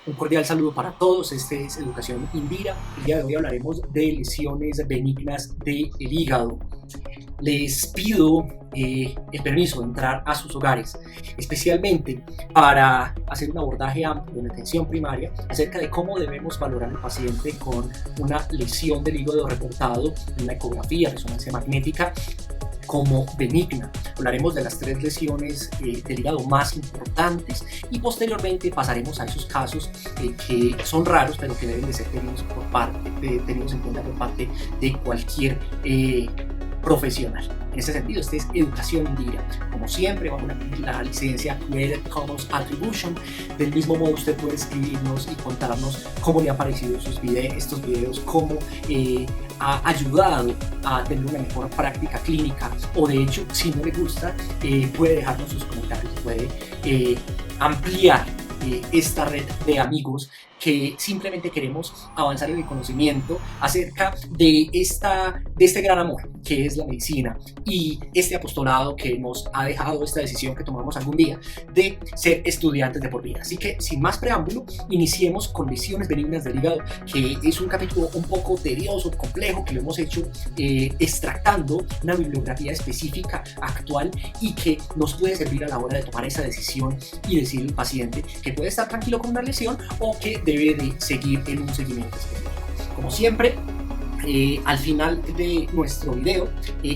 Un cordial saludo para todos, este es Educación Indira. El día de hoy hablaremos de lesiones benignas del hígado. Les pido el permiso de entrar a sus hogares, especialmente para hacer un abordaje amplio en atención primaria acerca de cómo debemos valorar al paciente con una lesión del hígado reportado en la ecografía, resonancia magnética, como benigna. Hablaremos de las 3 lesiones del hígado más importantes y posteriormente pasaremos a esos casos que son raros pero que deben de ser tenidos en cuenta por parte de cualquier profesional. En este sentido, esta es Educación Indira. Como siempre, bajo la licencia Creative Commons Attribution. Del mismo modo, usted puede escribirnos y contarnos cómo le han parecido estos videos, cómo ha ayudado a tener una mejor práctica clínica, o de hecho, si no le gusta, puede dejarnos sus comentarios, puede ampliar esta red de amigos que simplemente queremos avanzar en el conocimiento acerca de este gran amor que es la medicina y este apostolado que nos ha dejado esta decisión que tomamos algún día de ser estudiantes de por vida. Así que, sin más preámbulo, iniciemos con lesiones benignas del hígado, que es un capítulo un poco tedioso, complejo, que lo hemos hecho extractando una bibliografía específica, actual, y que nos puede servir a la hora de tomar esa decisión y decirle al paciente que puede estar tranquilo con una lesión o que debe de seguir en un seguimiento específico. Como siempre, al final de nuestro video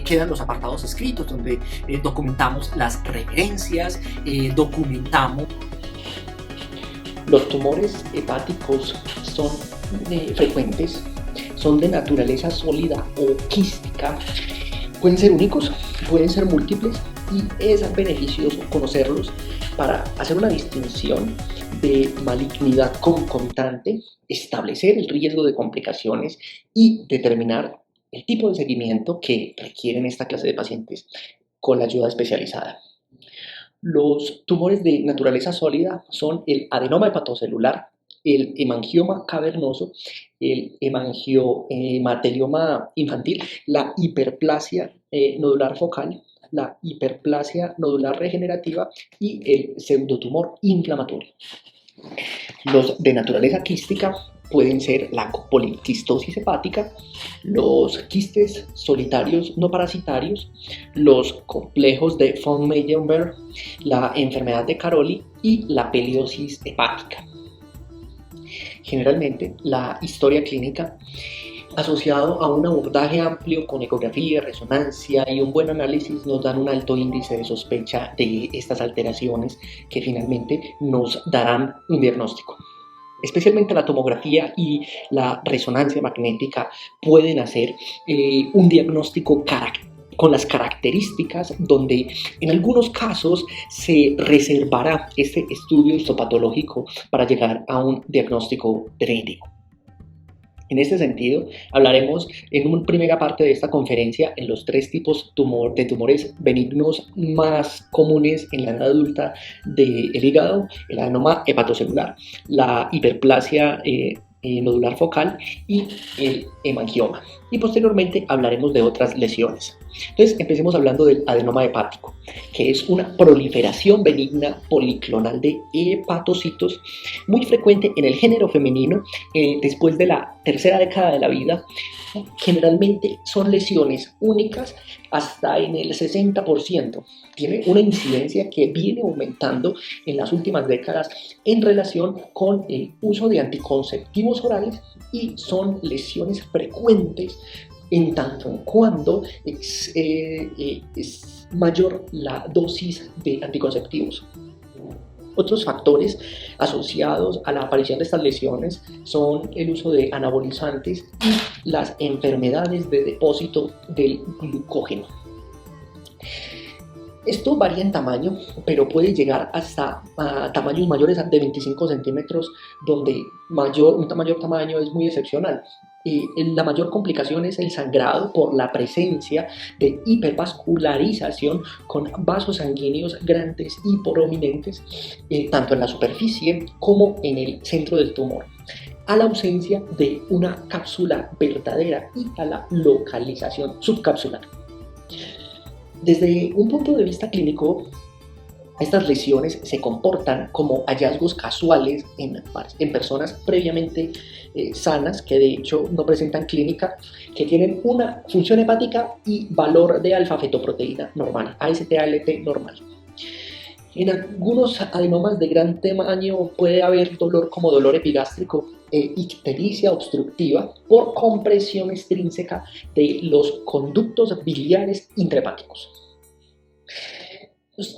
quedan los apartados escritos donde documentamos las referencias, documentamos. Los tumores hepáticos son frecuentes, son de naturaleza sólida o quística, pueden ser únicos, pueden ser múltiples y es beneficioso conocerlos para hacer una distinción de malignidad concomitante, establecer el riesgo de complicaciones y determinar el tipo de seguimiento que requieren esta clase de pacientes con la ayuda especializada. Los tumores de naturaleza sólida son el adenoma hepatocelular, el hemangioma cavernoso, el hemangioma infantil, la hiperplasia nodular focal, la hiperplasia nodular regenerativa y el pseudotumor inflamatorio. Los de naturaleza quística pueden ser la poliquistosis hepática, los quistes solitarios no parasitarios, los complejos de von Meyenberg, la enfermedad de Caroli y la peliosis hepática. Generalmente, la historia clínica asociado a un abordaje amplio con ecografía, resonancia y un buen análisis nos dan un alto índice de sospecha de estas alteraciones que finalmente nos darán un diagnóstico. Especialmente la tomografía y la resonancia magnética pueden hacer un diagnóstico con las características donde en algunos casos se reservará este estudio histopatológico para llegar a un diagnóstico definitivo. En este sentido, hablaremos en una primera parte de esta conferencia en los 3 tipos de tumores benignos más comunes en la edad adulta del hígado: el adenoma hepatocelular, la hiperplasia nodular focal y el hemangioma. Y posteriormente hablaremos de otras lesiones. Entonces, empecemos hablando del adenoma hepático, que es una proliferación benigna policlonal de hepatocitos muy frecuente en el género femenino después de la tercera década de la vida. Generalmente son lesiones únicas hasta en el 60%. Tiene una incidencia que viene aumentando en las últimas décadas en relación con el uso de anticonceptivos orales y son lesiones frecuentes en tanto en cuando es mayor la dosis de anticonceptivos. Otros factores asociados a la aparición de estas lesiones son el uso de anabolizantes y las enfermedades de depósito del glucógeno. Esto varía en tamaño, pero puede llegar hasta tamaños mayores de 25 centímetros, donde un mayor tamaño es muy excepcional. La mayor complicación es el sangrado por la presencia de hipervascularización con vasos sanguíneos grandes y prominentes, tanto en la superficie como en el centro del tumor, a la ausencia de una cápsula verdadera y a la localización subcapsular. Desde un punto de vista clínico, Estas lesiones se comportan como hallazgos casuales en personas previamente sanas, que de hecho no presentan clínica, que tienen una función hepática y valor de alfa-fetoproteína normal, AST-ALT normal. En algunos adenomas de gran tamaño puede haber dolor como dolor epigástrico, ictericia obstructiva por compresión extrínseca de los conductos biliares intrahepáticos.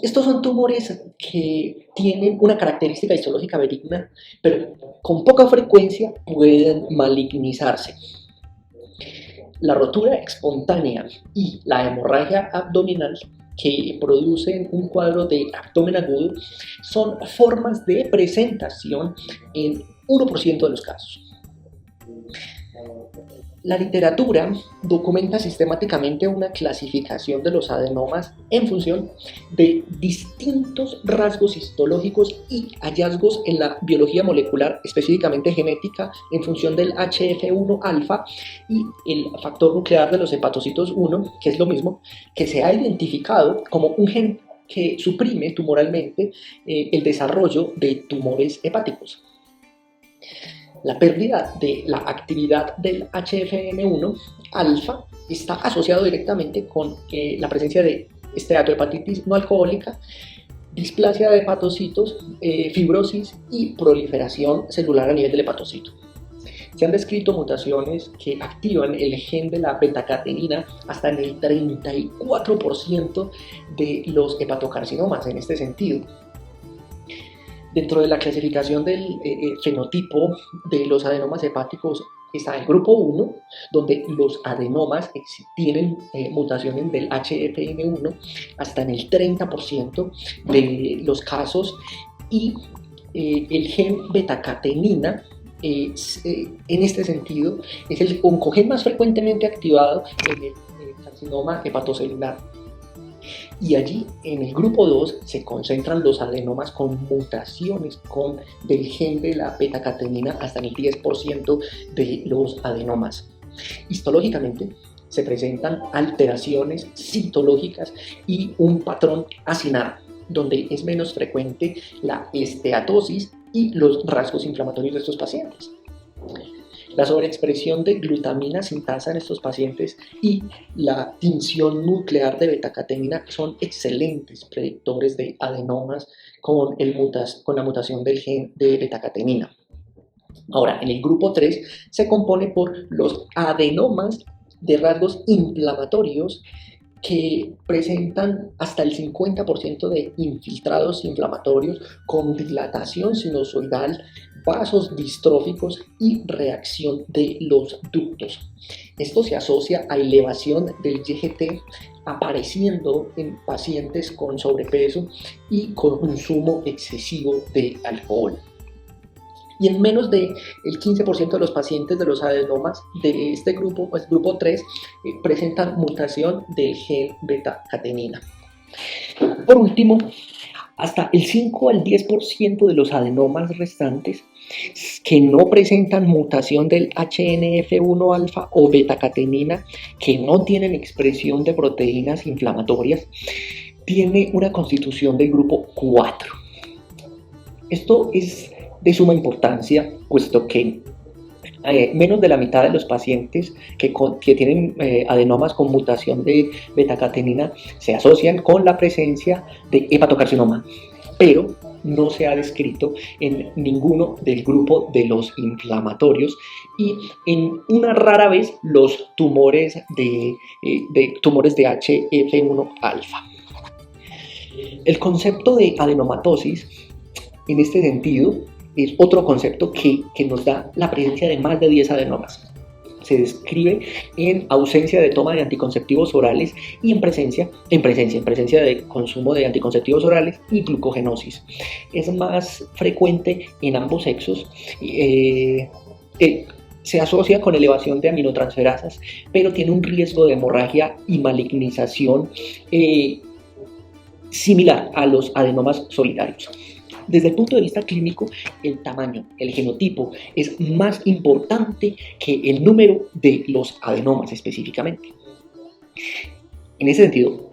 Estos son tumores que tienen una característica histológica benigna, pero con poca frecuencia pueden malignizarse. La rotura espontánea y la hemorragia abdominal, que producen un cuadro de abdomen agudo, son formas de presentación en 1% de los casos. La literatura documenta sistemáticamente una clasificación de los adenomas en función de distintos rasgos histológicos y hallazgos en la biología molecular, específicamente genética, en función del HF1 alfa y el factor nuclear de los hepatocitos 1, que es lo mismo, que se ha identificado como un gen que suprime tumoralmente el desarrollo de tumores hepáticos. La pérdida de la actividad del HFN1 alfa está asociado directamente con la presencia de esteatohepatitis no alcohólica, displasia de hepatocitos, fibrosis y proliferación celular a nivel del hepatocito. Se han descrito mutaciones que activan el gen de la betacatenina hasta en el 34% de los hepatocarcinomas en este sentido. Dentro de la clasificación del fenotipo de los adenomas hepáticos está el grupo 1, donde los adenomas tienen mutaciones del HFN1 hasta en el 30% de los casos, y el gen betacatenina en este sentido es el oncogen más frecuentemente activado en el carcinoma hepatocelular. Y allí, en el grupo 2, se concentran los adenomas con mutaciones del gen de la betacatenina hasta en el 10% de los adenomas. Histológicamente, se presentan alteraciones citológicas y un patrón acinar, donde es menos frecuente la esteatosis y los rasgos inflamatorios de estos pacientes. La sobreexpresión de glutamina sintasa en estos pacientes y la tinción nuclear de betacatenina son excelentes predictores de adenomas con la mutación del gen de betacatenina. Ahora, en el grupo 3 se compone por los adenomas de rasgos inflamatorios que presentan hasta el 50% de infiltrados inflamatorios con dilatación sinusoidal, vasos distróficos y reacción de los ductos. Esto se asocia a elevación del IgG apareciendo en pacientes con sobrepeso y con consumo excesivo de alcohol. Y en menos del 15% de los pacientes de los adenomas de este grupo, pues grupo 3, presentan mutación del gen betacatenina. Por último, hasta el 5 al 10% de los adenomas restantes que no presentan mutación del HNF1 alfa o betacatenina, que no tienen expresión de proteínas inflamatorias, tiene una constitución del grupo 4. Esto es de suma importancia, puesto que menos de la mitad de los pacientes que tienen adenomas con mutación de betacatenina se asocian con la presencia de hepatocarcinoma, pero no se ha descrito en ninguno del grupo de los inflamatorios y en una rara vez los tumores de HF1 alfa. El concepto de adenomatosis, en este sentido, es otro concepto que nos da la presencia de más de 10 adenomas. Se describe en ausencia de toma de anticonceptivos orales y en presencia de consumo de anticonceptivos orales y glucogenosis. Es más frecuente en ambos sexos. Se asocia con elevación de aminotransferasas, pero tiene un riesgo de hemorragia y malignización similar a los adenomas solitarios. Desde el punto de vista clínico, el tamaño, el genotipo es más importante que el número de los adenomas específicamente. En ese sentido,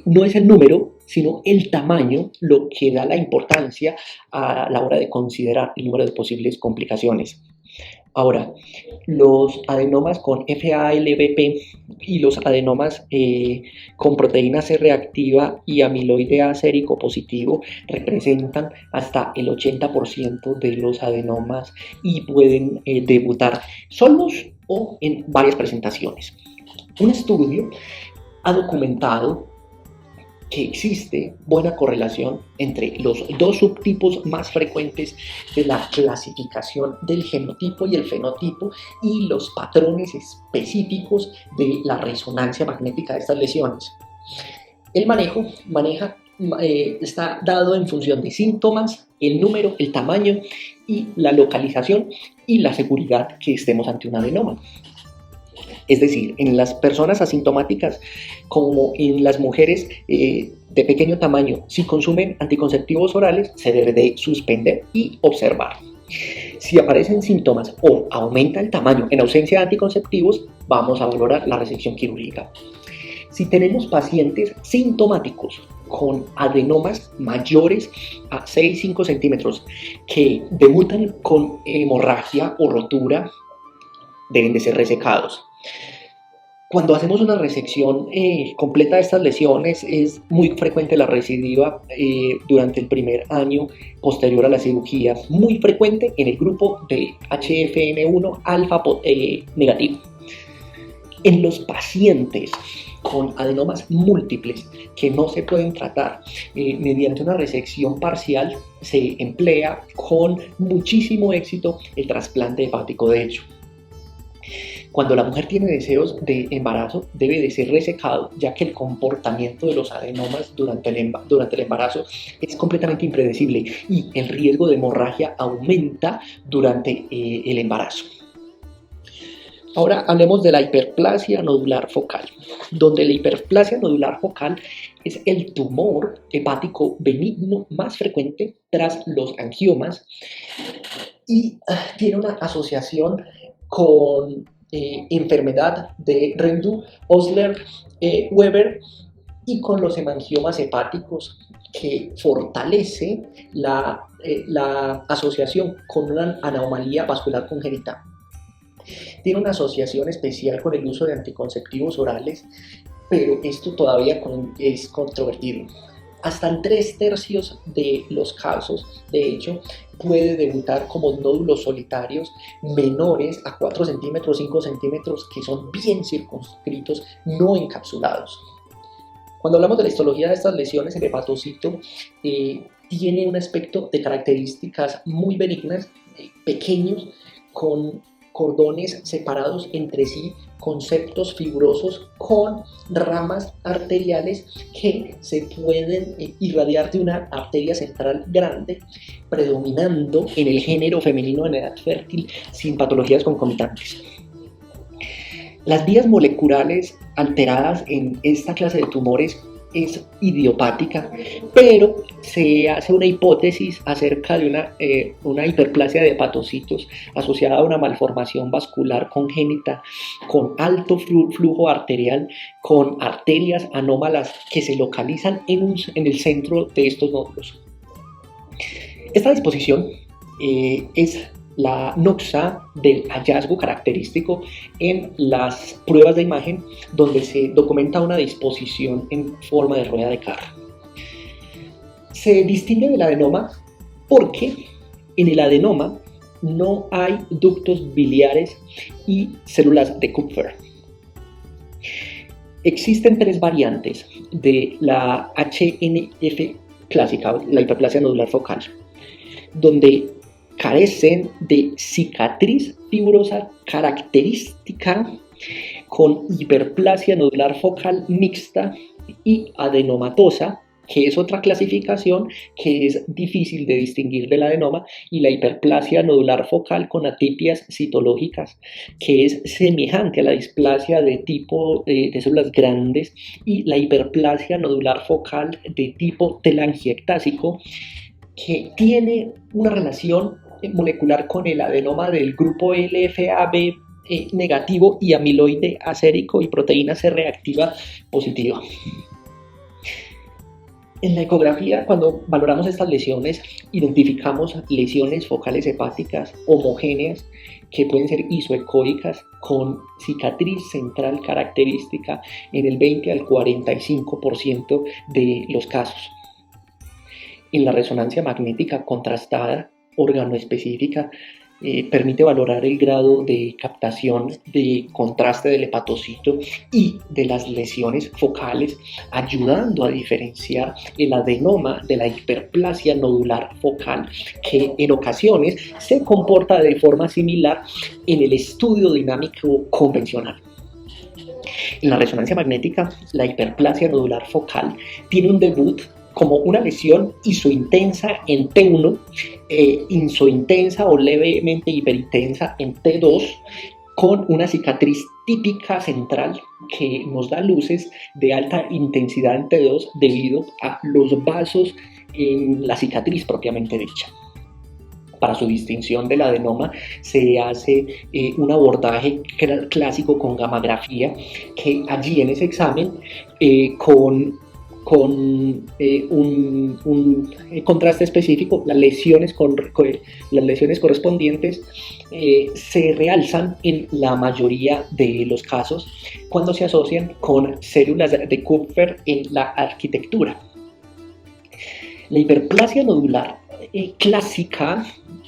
no es el número, sino el tamaño lo que da la importancia a la hora de considerar el número de posibles complicaciones. Ahora, los adenomas con FALBP y los adenomas con proteína C reactiva y amiloide A sérico positivo representan hasta el 80% de los adenomas y pueden debutar solos o en varias presentaciones. Un estudio ha documentado que existe buena correlación entre los dos subtipos más frecuentes de la clasificación del genotipo y el fenotipo y los patrones específicos de la resonancia magnética de estas lesiones. El manejo está dado en función de síntomas, el número, el tamaño y la localización y la seguridad que estemos ante un adenoma. Es decir, en las personas asintomáticas como en las mujeres de pequeño tamaño, si consumen anticonceptivos orales, se debe de suspender y observar. Si aparecen síntomas o aumenta el tamaño en ausencia de anticonceptivos, vamos a valorar la resección quirúrgica. Si tenemos pacientes sintomáticos con adenomas mayores a 6-5 centímetros que debutan con hemorragia o rotura, deben de ser resecados. Cuando hacemos una resección completa de estas lesiones, es muy frecuente la recidiva durante el primer año posterior a la cirugía, muy frecuente en el grupo de HFN1 alfa negativo. En los pacientes con adenomas múltiples que no se pueden tratar mediante una resección parcial, se emplea con muchísimo éxito el trasplante hepático de hecho. Cuando la mujer tiene deseos de embarazo, debe de ser resecado, ya que el comportamiento de los adenomas durante el embarazo es completamente impredecible y el riesgo de hemorragia aumenta durante el embarazo. Ahora hablemos de la hiperplasia nodular focal, donde la hiperplasia nodular focal es el tumor hepático benigno más frecuente tras los angiomas y tiene una asociación con enfermedad de Rendu-Osler-Weber y con los hemangiomas hepáticos, que fortalece la asociación con una anomalía vascular congénita. Tiene una asociación especial con el uso de anticonceptivos orales, pero esto todavía es controvertido. Hasta en 3/3 de los casos, de hecho, puede debutar como nódulos solitarios menores a 4 centímetros, 5 centímetros, que son bien circunscritos, no encapsulados. Cuando hablamos de la histología de estas lesiones, el hepatocito tiene un aspecto de características muy benignas, pequeños, con cordones separados entre sí, con septos fibrosos, con ramas arteriales que se pueden irradiar de una arteria central grande, predominando en el género femenino en edad fértil, sin patologías concomitantes. Las vías moleculares alteradas en esta clase de tumores es idiopática, pero se hace una hipótesis acerca de una hiperplasia de hepatocitos asociada a una malformación vascular congénita con alto flujo arterial, con arterias anómalas que se localizan en el centro de estos nódulos. Esta disposición es la noxa del hallazgo característico en las pruebas de imagen, donde se documenta una disposición en forma de rueda de carro. Se distingue del adenoma porque en el adenoma no hay ductos biliares y células de Kupffer. Existen 3 variantes de la HNF clásica, la hiperplasia nodular focal, donde carecen de cicatriz fibrosa característica, con hiperplasia nodular focal mixta y adenomatosa, que es otra clasificación que es difícil de distinguir del adenoma, y la hiperplasia nodular focal con atipias citológicas, que es semejante a la displasia de tipo de células grandes, y la hiperplasia nodular focal de tipo telangiectásico, que tiene una relación molecular con el adenoma del grupo LFAB negativo y amiloide acérico y proteína C reactiva positiva. En la ecografía, cuando valoramos estas lesiones, identificamos lesiones focales hepáticas homogéneas que pueden ser isoecoicas con cicatriz central característica en el 20 al 45% de los casos. En la resonancia magnética contrastada, organoespecífica, permite valorar el grado de captación de contraste del hepatocito y de las lesiones focales, ayudando a diferenciar el adenoma de la hiperplasia nodular focal, que en ocasiones se comporta de forma similar en el estudio dinámico convencional. En la resonancia magnética, la hiperplasia nodular focal tiene un debut como una lesión isointensa en T1, isointensa o levemente hiperintensa en T2, con una cicatriz típica central que nos da luces de alta intensidad en T2 debido a los vasos en la cicatriz propiamente dicha. Para su distinción del adenoma se hace un abordaje clásico con gammagrafía, que allí en ese examen con un contraste específico, las lesiones correspondientes se realzan en la mayoría de los casos cuando se asocian con células de Kupfer en la arquitectura. La hiperplasia nodular clásica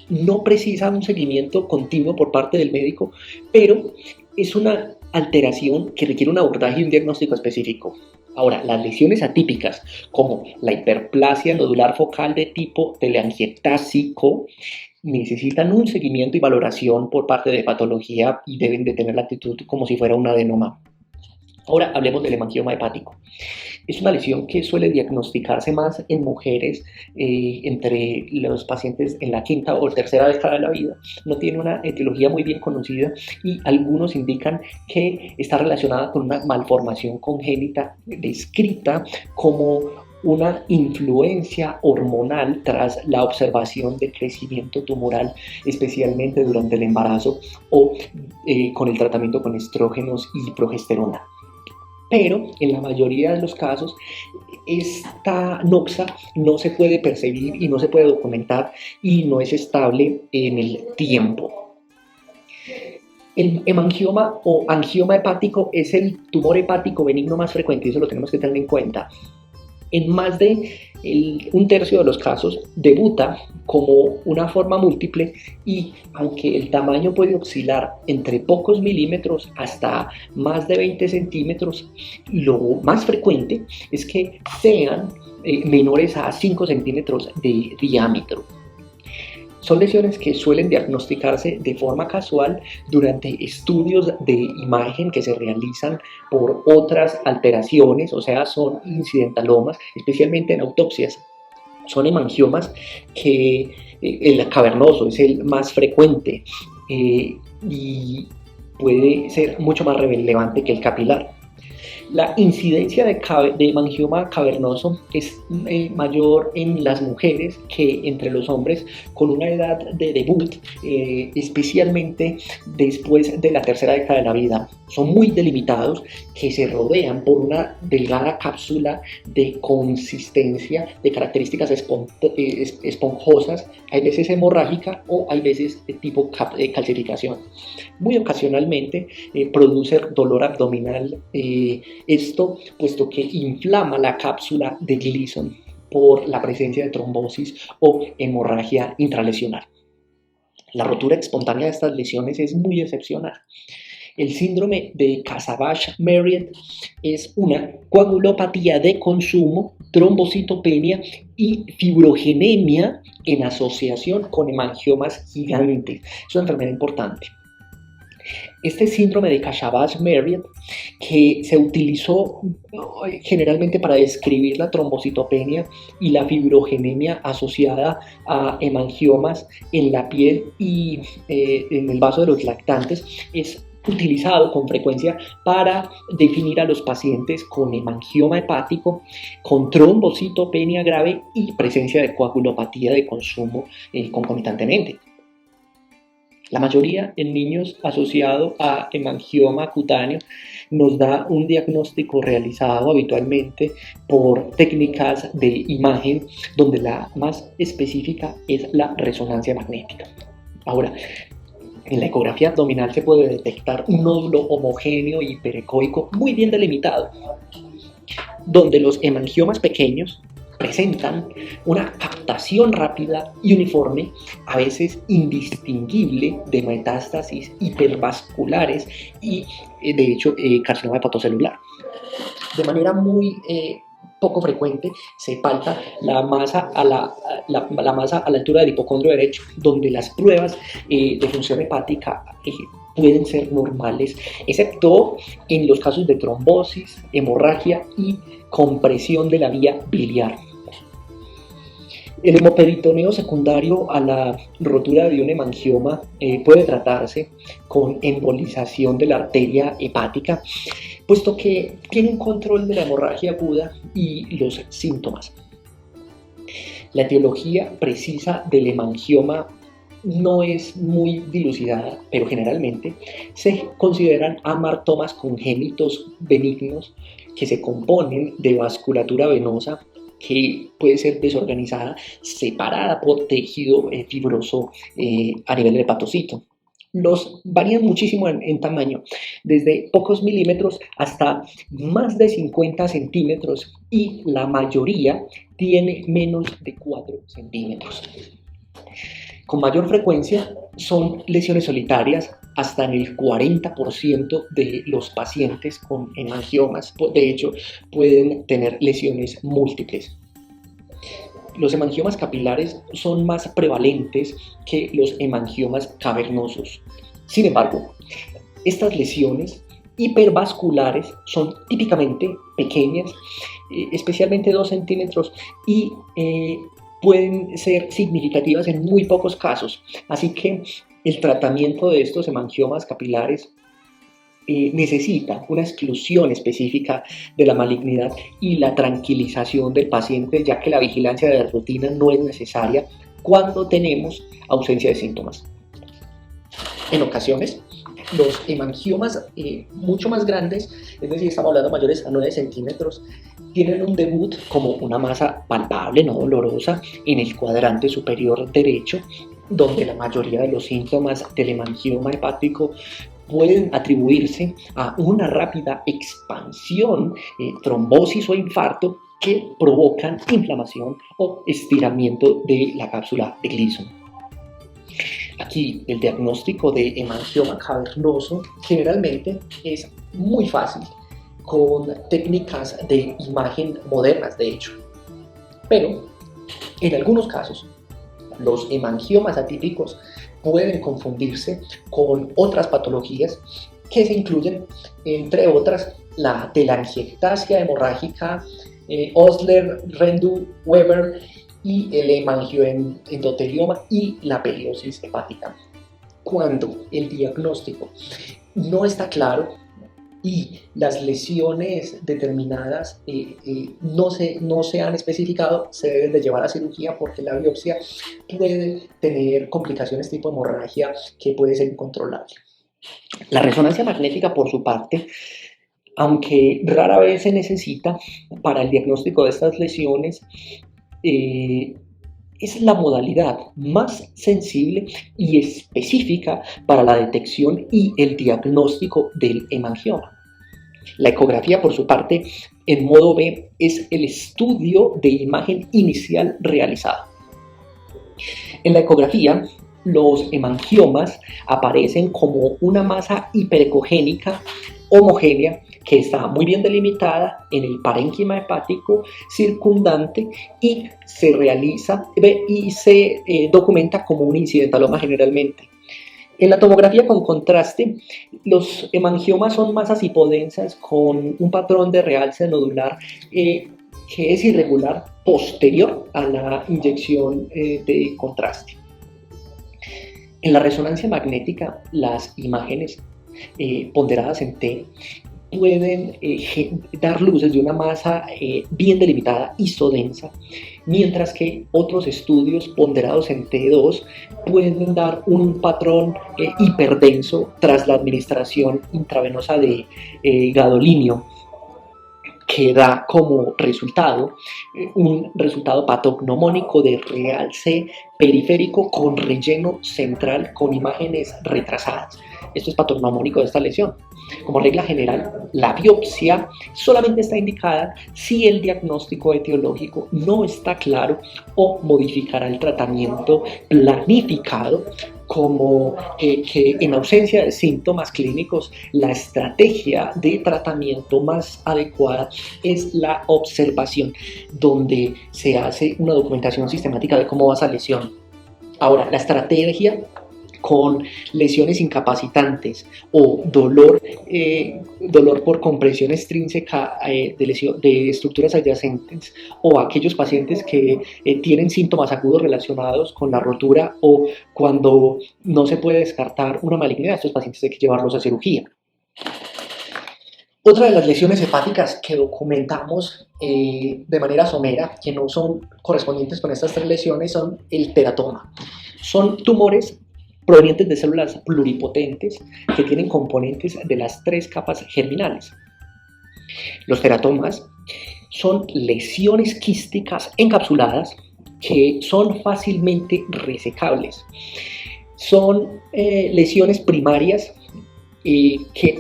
no precisa un seguimiento continuo por parte del médico, pero es una alteración que requiere un abordaje y un diagnóstico específico. Ahora, las lesiones atípicas, como la hiperplasia nodular focal de tipo teleangiotásico, necesitan un seguimiento y valoración por parte de patología y deben de tener la actitud como si fuera un adenoma. Ahora hablemos del hemangioma hepático. Es una lesión que suele diagnosticarse más en mujeres entre los pacientes en la quinta o tercera década de la vida. No tiene una etiología muy bien conocida y algunos indican que está relacionada con una malformación congénita descrita como una influencia hormonal tras la observación de crecimiento tumoral, especialmente durante el embarazo o con el tratamiento con estrógenos y progesterona. Pero en la mayoría de los casos esta noxa no se puede percibir y no se puede documentar y no es estable en el tiempo. El hemangioma o angioma hepático es el tumor hepático benigno más frecuente y eso lo tenemos que tener en cuenta. En más de un tercio de los casos debuta como una forma múltiple y aunque el tamaño puede oscilar entre pocos milímetros hasta más de 20 centímetros, lo más frecuente es que sean menores a 5 centímetros de diámetro. Son lesiones que suelen diagnosticarse de forma casual durante estudios de imagen que se realizan por otras alteraciones, o sea, son incidentalomas, especialmente en autopsias. Son hemangiomas que el cavernoso es el más frecuente y puede ser mucho más relevante que el capilar. La incidencia de hemangioma cavernoso es mayor en las mujeres que entre los hombres con una edad de debut, especialmente después de la tercera década de la vida. Son muy delimitados, que se rodean por una delgada cápsula de consistencia, de características esponjosas, hay veces hemorrágica o hay veces de tipo calcificación. Muy ocasionalmente produce dolor abdominal, esto puesto que inflama la cápsula de Gleason por la presencia de trombosis o hemorragia intralesional. La rotura espontánea de estas lesiones es muy excepcional. El síndrome de Casabash-Merritt es una coagulopatía de consumo, trombocitopenia y fibrogenemia en asociación con hemangiomas gigantes. Es una enfermedad importante. Este síndrome de Casabash-Merritt, que se utilizó generalmente para describir la trombocitopenia y la fibrogenemia asociada a hemangiomas en la piel y en el vaso de los lactantes, es utilizado con frecuencia para definir a los pacientes con hemangioma hepático, con trombocitopenia grave y presencia de coagulopatía de consumo concomitantemente. La mayoría en niños asociado a hemangioma cutáneo nos da un diagnóstico realizado habitualmente por técnicas de imagen, donde la más específica es la resonancia magnética. Ahora, en la ecografía abdominal se puede detectar un nódulo homogéneo hiperecoico muy bien delimitado, donde los hemangiomas pequeños presentan una captación rápida y uniforme, a veces indistinguible, de metástasis hipervasculares y, de hecho, carcinoma hepatocelular. De manera muy poco frecuente se palpa la masa a la masa a la altura del hipocondrio derecho, donde las pruebas de función hepática pueden ser normales, excepto en los casos de trombosis, hemorragia y compresión de la vía biliar. El hemoperitoneo secundario a la rotura de un hemangioma puede tratarse con embolización de la arteria hepática, puesto que tiene un control de la hemorragia aguda y los síntomas. La etiología precisa del hemangioma no es muy dilucidada, pero generalmente se consideran amartomas congénitos benignos que se componen de vasculatura venosa que puede ser desorganizada, separada por tejido fibroso a nivel del hepatocito. Los varían muchísimo en tamaño, desde pocos milímetros hasta más de 50 centímetros, y la mayoría tiene menos de 4 centímetros. Con mayor frecuencia son lesiones solitarias, hasta en el 40% de los pacientes con hemangiomas. De hecho, pueden tener lesiones múltiples. Los hemangiomas capilares son más prevalentes que los hemangiomas cavernosos. Sin embargo, estas lesiones hipervasculares son típicamente pequeñas, especialmente 2 centímetros, y pueden ser significativas en muy pocos casos. Así que el tratamiento de estos hemangiomas capilares necesita una exclusión específica de la malignidad y la tranquilización del paciente, ya que la vigilancia de rutina no es necesaria cuando tenemos ausencia de síntomas. En ocasiones, los hemangiomas mucho más grandes, es decir, estamos hablando de mayores a 9 centímetros, tienen un debut como una masa palpable, no dolorosa, en el cuadrante superior derecho, donde la mayoría de los síntomas del hemangioma hepático pueden atribuirse a una rápida expansión, trombosis o infarto que provocan inflamación o estiramiento de la cápsula de Gleason. Aquí el diagnóstico de hemangioma cavernoso generalmente es muy fácil con técnicas de imagen modernas, de hecho. Pero en algunos casos los hemangiomas atípicos pueden confundirse con otras patologías que se incluyen, entre otras, la telangiectasia hemorrágica, Osler, Rendu, Weber, y el hemangioendotelioma y la peliosis hepática. Cuando el diagnóstico no está claro y las lesiones determinadas no se han especificado, se deben de llevar a cirugía, porque la biopsia puede tener complicaciones tipo hemorragia que puede ser incontrolable. La resonancia magnética, por su parte, aunque rara vez se necesita para el diagnóstico de estas lesiones, es la modalidad más sensible y específica para la detección y el diagnóstico del hemangioma. La ecografía, por su parte, en modo B, es el estudio de imagen inicial realizado. En la ecografía, los hemangiomas aparecen como una masa hiperecogénica homogénea que está muy bien delimitada en el parénquima hepático circundante y se realiza y se documenta como un incidentaloma generalmente. En la tomografía con contraste, los hemangiomas son masas hipodensas con un patrón de realce nodular que es irregular posterior a la inyección de contraste. En la resonancia magnética, las imágenes ponderadas en T pueden dar luz desde una masa bien delimitada, isodensa, mientras que otros estudios ponderados en T2 pueden dar un patrón hiperdenso tras la administración intravenosa de gadolinio, que da como resultado un resultado patognomónico de realce periférico con relleno central con imágenes retrasadas. Esto es patognomónico de esta lesión. Como regla general, la biopsia solamente está indicada si el diagnóstico etiológico no está claro o modificará el tratamiento planificado, como que en ausencia de síntomas clínicos, la estrategia de tratamiento más adecuada es la observación, donde se hace una documentación sistemática de cómo va esa lesión. Ahora, la estrategia con lesiones incapacitantes o dolor por compresión extrínseca de estructuras adyacentes, o aquellos pacientes que tienen síntomas agudos relacionados con la rotura, o cuando no se puede descartar una malignidad, estos pacientes hay que llevarlos a cirugía. Otra de las lesiones hepáticas que documentamos de manera somera, que no son correspondientes con estas tres lesiones, son el teratoma. Son tumores provenientes de células pluripotentes que tienen componentes de las tres capas germinales. Los teratomas son lesiones quísticas encapsuladas que son fácilmente resecables. Son lesiones primarias que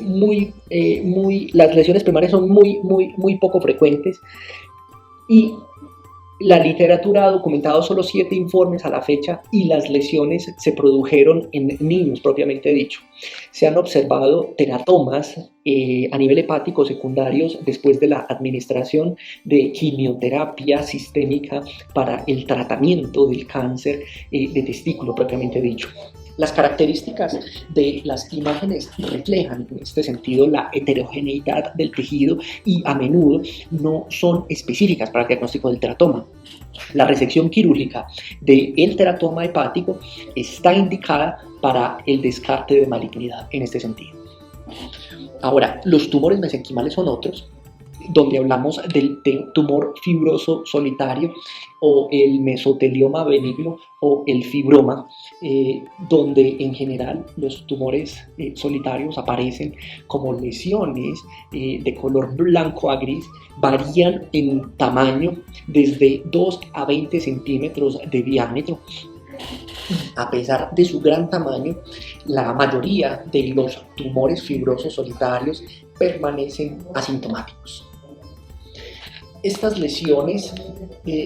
las lesiones primarias son muy poco frecuentes, y la literatura ha documentado solo 7 informes a la fecha, y las lesiones se produjeron en niños propiamente dicho. Se han observado teratomas a nivel hepático secundarios después de la administración de quimioterapia sistémica para el tratamiento del cáncer de testículo propiamente dicho. Las características de las imágenes reflejan en este sentido la heterogeneidad del tejido y a menudo no son específicas para el diagnóstico del teratoma. La resección quirúrgica del teratoma hepático está indicada para el descarte de malignidad en este sentido. Ahora, los tumores mesenquimales son otros, donde hablamos del tumor fibroso solitario o el mesotelioma benigno o el fibroma, donde en general los tumores solitarios aparecen como lesiones de color blanco a gris, varían en tamaño desde 2 a 20 centímetros de diámetro. A pesar de su gran tamaño, la mayoría de los tumores fibrosos solitarios permanecen asintomáticos. Estas lesiones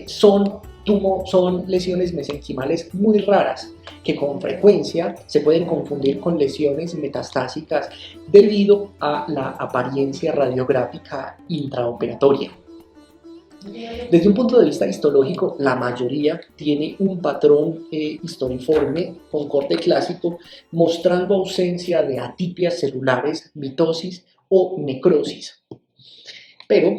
son lesiones mesenquimales muy raras, que con frecuencia se pueden confundir con lesiones metastásicas debido a la apariencia radiográfica intraoperatoria. Desde un punto de vista histológico, la mayoría tiene un patrón historiforme con corte clásico, mostrando ausencia de atipias celulares, mitosis o necrosis. Pero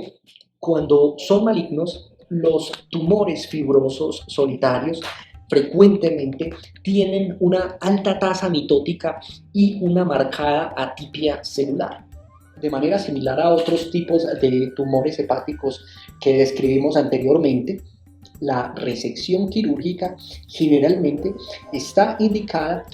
cuando son malignos, los tumores fibrosos solitarios frecuentemente tienen una alta tasa mitótica y una marcada atipia celular. De manera similar a otros tipos de tumores hepáticos que describimos anteriormente, la resección quirúrgica generalmente está indicada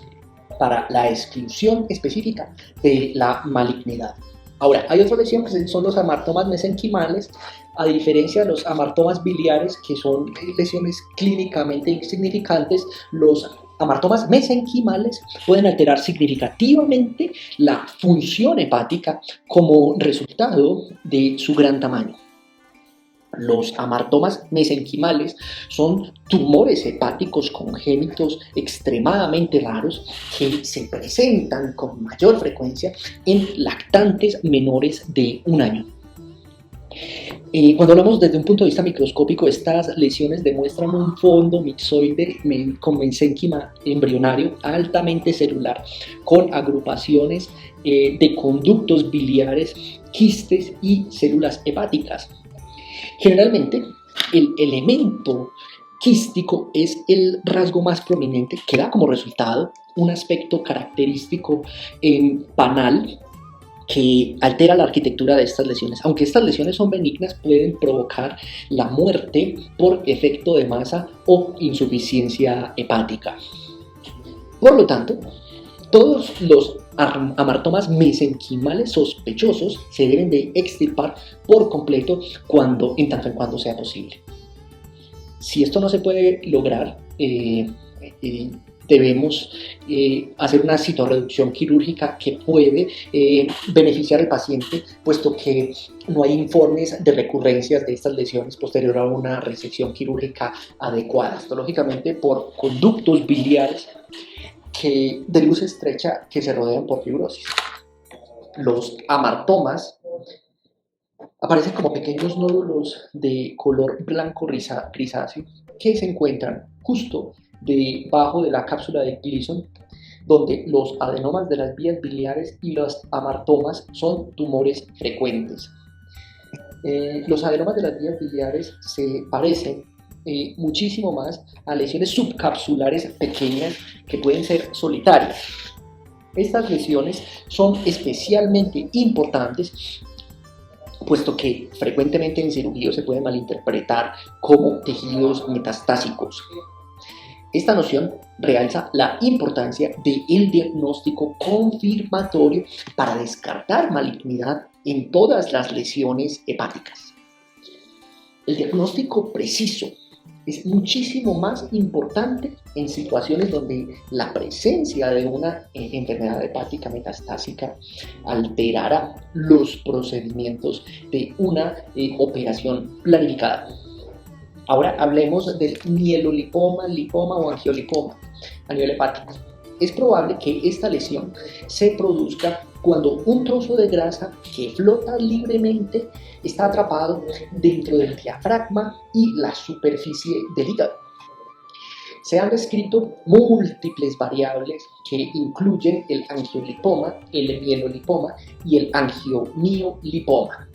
para la exclusión específica de la malignidad. Ahora, hay otra lesión que son los amartomas mesenquimales. A diferencia de los amartomas biliares, que son lesiones clínicamente insignificantes, los amartomas mesenquimales pueden alterar significativamente la función hepática como resultado de su gran tamaño. Los amartomas mesenquimales son tumores hepáticos congénitos extremadamente raros que se presentan con mayor frecuencia en lactantes menores de 1 año. Cuando hablamos desde un punto de vista microscópico, estas lesiones demuestran un fondo mixoide con mesénquima embrionario altamente celular, con agrupaciones de conductos biliares, quistes y células hepáticas. Generalmente, el elemento quístico es el rasgo más prominente, que da como resultado un aspecto característico panal, que altera la arquitectura de estas lesiones. Aunque estas lesiones son benignas, pueden provocar la muerte por efecto de masa o insuficiencia hepática. Por lo tanto, todos los amartomas mesenquimales sospechosos se deben de extirpar por completo en tanto en cuanto sea posible. Si esto no se puede lograr, debemos hacer una citorreducción quirúrgica que puede beneficiar al paciente, puesto que no hay informes de recurrencias de estas lesiones posterior a una resección quirúrgica adecuada. Esto lógicamente por conductos biliares de luz estrecha que se rodean por fibrosis. Los amartomas aparecen como pequeños nódulos de color blanco grisáceo que se encuentran justo debajo de la cápsula de Gleason, donde los adenomas de las vías biliares y los amartomas son tumores frecuentes. Los adenomas de las vías biliares se parecen muchísimo más a lesiones subcapsulares pequeñas que pueden ser solitarias. Estas lesiones son especialmente importantes puesto que frecuentemente en cirugía se pueden malinterpretar como tejidos metastásicos. Esta noción realza la importancia del diagnóstico confirmatorio para descartar malignidad en todas las lesiones hepáticas. El diagnóstico preciso es muchísimo más importante en situaciones donde la presencia de una enfermedad hepática metastásica alterará los procedimientos de una operación planificada. Ahora hablemos del mielolipoma, lipoma o angiolipoma a nivel hepático. Es probable que esta lesión se produzca cuando un trozo de grasa que flota libremente está atrapado dentro del diafragma y la superficie del hígado. Se han descrito múltiples variables que incluyen el angiolipoma, el mielolipoma y el angiomiolipoma.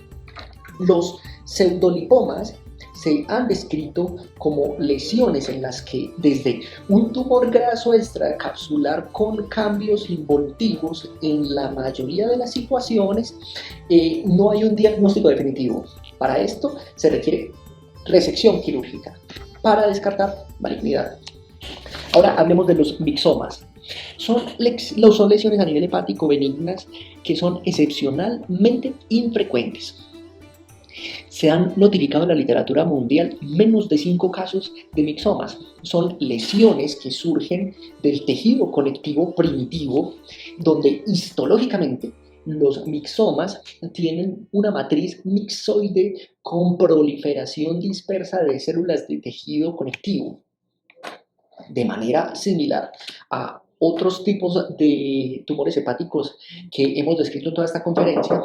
Los pseudolipomas se han descrito como lesiones en las que desde un tumor graso extracapsular con cambios involutivos en la mayoría de las situaciones no hay un diagnóstico definitivo. Para esto se requiere resección quirúrgica para descartar malignidad. Ahora hablemos de los mixomas. Son lesiones a nivel hepático benignas que son excepcionalmente infrecuentes. Se han notificado en la literatura mundial menos de 5 casos de mixomas. Son lesiones que surgen del tejido conectivo primitivo, donde histológicamente los mixomas tienen una matriz mixoide con proliferación dispersa de células de tejido conectivo. De manera similar a otros tipos de tumores hepáticos que hemos descrito en toda esta conferencia,